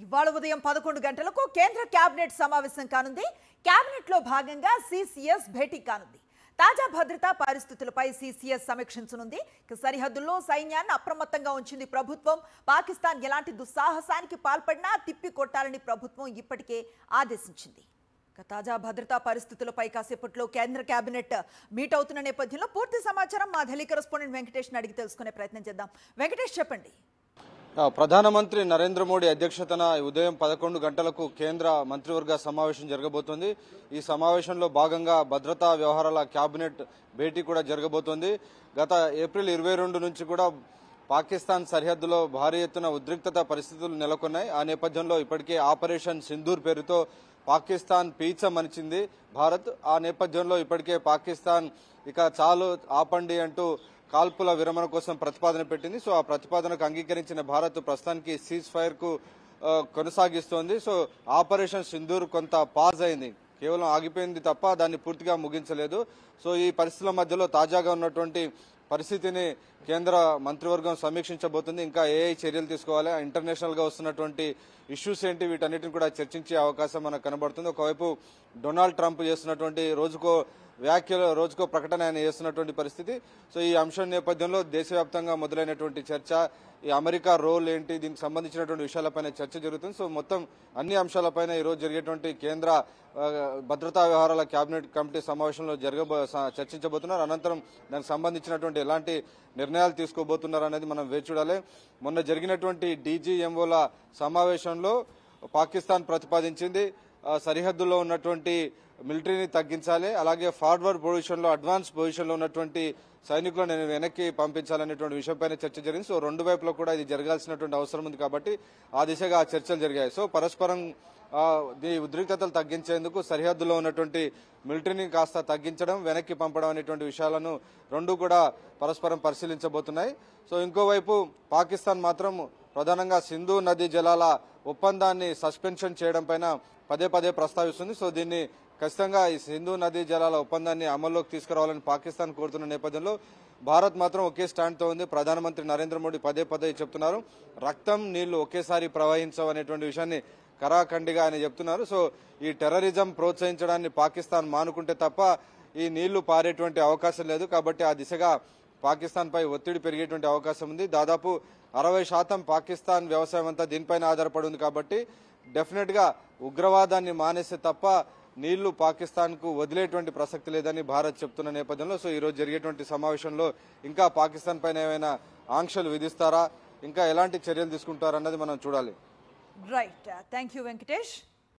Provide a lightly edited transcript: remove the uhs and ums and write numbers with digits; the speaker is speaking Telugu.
ఇవాళ ఉదయం 11 గంటలకు కేంద్ర కేబినెట్ సమావేశం కానుంది. కేబినెట్ లో భాగంగా సిసిఎస్ భేటీ కానుంది. తాజా భద్రతా పరిస్థితులపై సిసిఎస్ సమీక్షించనుంది. సరిహద్దుల్లో సైన్యాన్ని అప్రమత్తంగా ఉంచింది ప్రభుత్వం. పాకిస్తాన్ ఎలాంటి దుస్సాహసానికి పాల్పడినా తిప్పి కొట్టాలని ప్రభుత్వం ఇప్పటికే ఆదేశించింది. తాజా భద్రతా పరిస్థితులపై కాసేపట్లో కేంద్ర కేబినెట్ మీట్ అవుతున్న నేపథ్యంలో పూర్తి సమాచారం మా ఢిల్లీ కరెస్పాండెంట్ వెంకటేష్ అడిగి తెలుసుకునే ప్రయత్నం చేద్దాం. వెంకటేష్, చెప్పండి. ప్రధానమంత్రి నరేంద్ర మోడీ అధ్యక్షతన ఉదయం 11 గంటలకు కేంద్ర మంత్రివర్గ సమావేశం జరగబోతోంది. ఈ సమావేశంలో భాగంగా భద్రతా వ్యవహారాల కేబినెట్ భేటీ కూడా జరగబోతోంది. గత ఏప్రిల్ 22 నుంచి కూడా పాకిస్తాన్ సరిహద్దులో భారీ ఎత్తున ఉద్రిక్తత పరిస్థితులు నెలకొన్నాయి. ఆ నేపథ్యంలో ఇప్పటికే ఆపరేషన్ సింధూర్ పేరుతో పాకిస్తాన్ పీచమనిచింది భారత్. ఆ నేపథ్యంలో ఇప్పటికే పాకిస్తాన్ ఇక చాలు ఆపండి అంటూ కాల్పుల విరమణ కోసం ప్రతిపాదన పెట్టింది. సో ఆ ప్రతిపాదనకు అంగీకరించిన భారత్ ప్రస్తుతానికి సీజ్ ఫైర్ కు కొనసాగిస్తోంది. సో ఆపరేషన్ సింధూర్ కొంత పాజ్ అయింది, కేవలం ఆగిపోయింది తప్ప దాన్ని పూర్తిగా ముగించలేదు. సో ఈ పరిస్థితుల మధ్యలో తాజాగా ఉన్నటువంటి పరిస్థితిని కేంద్ర మంత్రివర్గం సమీక్షించబోతుంది. ఇంకా ఏ చర్యలు తీసుకోవాలి, ఇంటర్నేషనల్ గా వస్తున్నటువంటి ఇష్యూస్ ఏంటి, వీటన్నిటిని కూడా చర్చించే అవకాశం మనకు కనబడుతుంది. ఒకవైపు డొనాల్డ్ ట్రంప్ చేస్తున్నటువంటి రోజుకో వ్యాఖ్యలు, రోజుకో ప్రకటన ఆయన చేస్తున్నటువంటి పరిస్థితి. సో ఈ అంశం నేపథ్యంలో దేశవ్యాప్తంగా మొదలైనటువంటి చర్చ, ఈ అమెరికా రోల్ ఏంటి, దీనికి సంబంధించినటువంటి విషయాలపైన చర్చ జరుగుతుంది. సో మొత్తం అన్ని అంశాలపైన ఈ రోజు జరిగేటువంటి కేంద్ర భద్రతా వ్యవహారాల కేబినెట్ కమిటీ సమావేశంలో చర్చించబోతున్నారు. అనంతరం దానికి సంబంధించినటువంటి ఎలాంటి నిర్ణయాలు తీసుకోబోతున్నారు అనేది మనం వేచి చూడాలి. మొన్న జరిగినటువంటి డీజీఎంఓల సమావేశంలో పాకిస్తాన్ ప్రతిపాదించింది సరిహద్దుల్లో ఉన్నటువంటి మిలిటరీని తగ్గించాలి, అలాగే ఫార్వర్డ్ పొజిషన్ లో, అడ్వాన్స్ పొజిషన్ లో ఉన్నటువంటి సైనికులను వెనక్కి పంపించాలనేటువంటి విషయంపైన చర్చ జరిగింది. సో రెండు వైపులో కూడా ఇది జరగాల్సినటువంటి అవసరం ఉంది కాబట్టి ఆ దిశగా చర్చలు జరిగాయి. సో పరస్పరం ఈ ఉద్రిక్తతలు తగ్గించేందుకు సరిహద్దులో ఉన్నటువంటి మిలిటరీని కాస్త తగ్గించడం, వెనక్కి పంపడం అనేటువంటి విషయాలను రెండు కూడా పరస్పరం పరిశీలించబోతున్నాయి. సో ఇంకోవైపు పాకిస్తాన్ మాత్రం ప్రధానంగా సింధు నదీ జలాల ఒప్పందాన్ని సస్పెన్షన్ చేయడం పైన పదే పదే ప్రస్తావిస్తుంది. సో దీన్ని ఖచ్చితంగా ఈ సింధు నదీ జలాల ఒప్పందాన్ని అమల్లోకి తీసుకురావాలని పాకిస్తాన్ కోరుతున్న నేపథ్యంలో భారత్ మాత్రం ఒకే స్టాండ్ తో ఉంది. ప్రధానమంత్రి నరేంద్ర మోడీ పదే పదే చెప్తున్నారు, రక్తం నీళ్లు ఒకేసారి ప్రవహించవు అనేటువంటి విషయాన్ని కరాఖండిగా ఆయన చెప్తున్నారు. సో ఈ టెర్రరిజం ప్రోత్సహించడాన్ని పాకిస్తాన్ మానుకుంటే తప్ప ఈ నీళ్లు పారేటువంటి అవకాశం లేదు. కాబట్టి ఆ దిశగా పాకిస్తాన్ పై ఒత్తిడి పెరిగేటువంటి అవకాశం ఉంది. దాదాపు 60% పాకిస్తాన్ వ్యవసాయం అంతా దీనిపైన ఆధారపడి ఉంది. కాబట్టి డెఫినెట్ గా ఉగ్రవాదాన్ని మానేస్తే తప్ప నీళ్లు పాకిస్తాన్ కు వదిలేటువంటి ప్రసక్తి లేదని భారత్ చెప్తున్న నేపథ్యంలో సో ఈ రోజు జరిగేటువంటి సమావేశంలో ఇంకా పాకిస్తాన్ పైన ఏమైనా ఆంక్షలు విధిస్తారా, ఇంకా ఎలాంటి చర్యలు తీసుకుంటారన్నది మనం చూడాలి. Right, thank you Venkatesh.